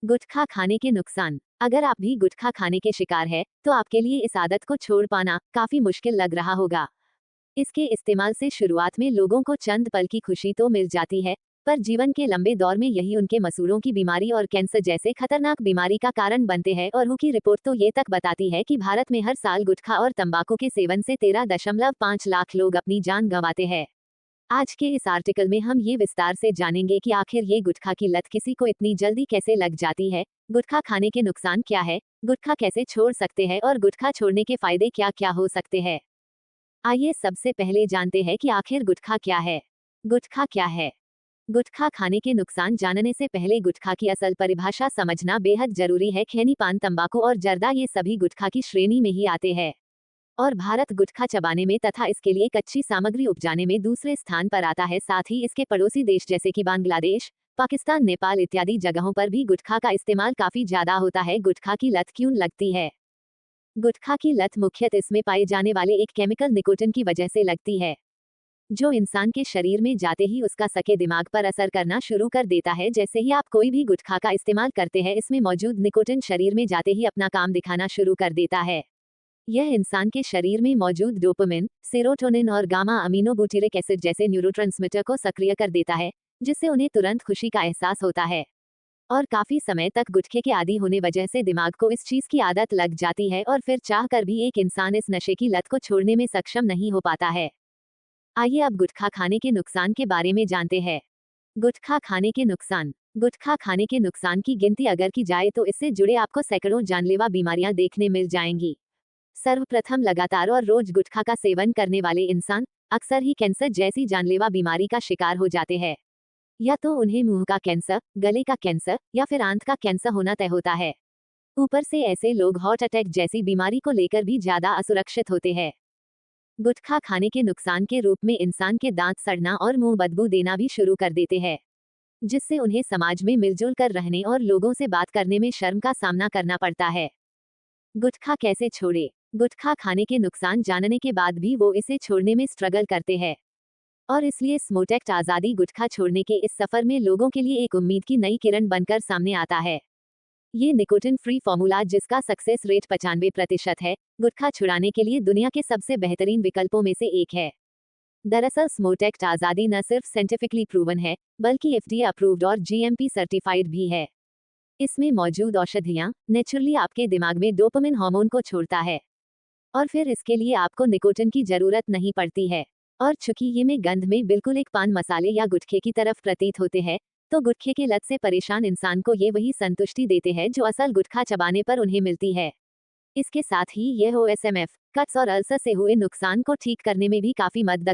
गुटखा खाने के नुकसान। अगर आप भी गुटखा खाने के शिकार है तो आपके लिए इस आदत को छोड़ पाना काफी मुश्किल लग रहा होगा। इसके इस्तेमाल से शुरुआत में लोगों को चंद पल की खुशी तो मिल जाती है, पर जीवन के लंबे दौर में यही उनके मसूड़ों की बीमारी और कैंसर जैसे खतरनाक बीमारी का कारण बनते हैं। और की रिपोर्ट तो ये तक बताती है कि भारत में हर साल गुटखा और तंबाकू के सेवन से 13.5 लाख लोग अपनी जान गंवाते हैं। आज के इस आर्टिकल में हम ये विस्तार से जानेंगे कि आखिर ये गुटखा की लत किसी को इतनी जल्दी कैसे लग जाती है, गुटखा खाने के नुकसान क्या है, गुटखा कैसे छोड़ सकते हैं और गुटखा छोड़ने के फायदे क्या क्या हो सकते हैं। आइए सबसे पहले जानते हैं कि आखिर गुटखा क्या है। गुटखा क्या है? गुटखा खाने के नुकसान जानने से पहले गुटखा की असल परिभाषा समझना बेहद जरूरी है। खैनी, पान, तंबाकू और जर्दा ये सभी गुटखा की श्रेणी में ही आते हैं और भारत गुटखा चबाने में तथा इसके लिए कच्ची सामग्री उपजाने में दूसरे स्थान पर आता है। साथ ही इसके पड़ोसी देश जैसे कि बांग्लादेश, पाकिस्तान, नेपाल इत्यादि जगहों पर भी गुटखा का इस्तेमाल काफी ज्यादा होता है। गुटखा की लत क्यों लगती है? गुटखा की लत मुख्यतः इसमें पाए जाने वाले एक केमिकल निकोटिन की वजह से लगती है, जो इंसान के शरीर में जाते ही उसका सके दिमाग पर असर करना शुरू कर देता है। जैसे ही आप कोई भी गुटखा का इस्तेमाल करते हैं, इसमें मौजूद निकोटिन शरीर में जाते ही अपना काम दिखाना शुरू कर देता है। यह इंसान के शरीर में मौजूद डोपामिन, सेरोटोनिन और गामा अमीनोबुटीरिक एसिड जैसे न्यूरोट्रांसमीटर को सक्रिय कर देता है, जिससे उन्हें तुरंत खुशी का एहसास होता है। और काफी समय तक गुटखे के आदी होने वजह से दिमाग को इस चीज की आदत लग जाती है और फिर चाह कर भी एक इंसान इस नशे की लत को छोड़ने में सक्षम नहीं हो पाता है। आइए अब गुटखा खाने के नुकसान के बारे में जानते हैं। गुटखा खाने के नुकसान। गुटखा खाने के नुकसान की गिनती अगर की जाए तो इससे जुड़े आपको सैकड़ों जानलेवा बीमारियां देखने मिल जाएंगी। सर्वप्रथम, लगातार और रोज गुटखा का सेवन करने वाले इंसान अक्सर ही कैंसर जैसी जानलेवा बीमारी का शिकार हो जाते हैं। या तो उन्हें मुंह का कैंसर, गले का कैंसर या फिर आंत का कैंसर होना तय होता है। ऊपर से ऐसे लोग हार्ट अटैक जैसी बीमारी को लेकर भी ज्यादा असुरक्षित होते हैं। गुटखा खाने के नुकसान के रूप में इंसान के दांत सड़ना और मुंह बदबू देना भी शुरू कर देते हैं, जिससे उन्हें समाज में मिलजुल कर रहने और लोगों से बात करने में शर्म का सामना करना पड़ता है। गुटखा कैसे छोड़े? गुटखा खाने के नुकसान जानने के बाद भी वो इसे छोड़ने में स्ट्रगल करते हैं और इसलिए स्मोटेक्ट आजादी गुटखा छोड़ने के इस सफर में लोगों के लिए एक उम्मीद की नई किरण बनकर सामने आता है। ये निकोटिन फ्री फॉर्मूला, जिसका सक्सेस रेट 95% है, गुटखा छुड़ाने के लिए दुनिया के सबसे बेहतरीन विकल्पों में से एक है। दरअसल स्मोटेक्ट आजादी न सिर्फ साइंटिफिकली प्रूवन है, बल्कि एफडीए अप्रूव्ड और जीएमपी सर्टिफाइड भी है। इसमें मौजूद औषधियां नेचुरली आपके दिमाग में डोपामिन हार्मोन को छोड़ता है और फिर इसके लिए आपको निकोटिन की जरूरत नहीं पड़ती है। और चूंकि ये में गंध में बिल्कुल एक पान मसाले या गुटखे की तरफ प्रतीत होते हैं, तो गुटखे की लत से परेशान इंसान को ये वही संतुष्टि देते हैं जो असल गुटखा चबाने पर उन्हें मिलती है। इसके साथ ही यह ओएसएमएफ, कट्स और अल्सर से हुए नुकसान को ठीक करने में भी काफी मदद कर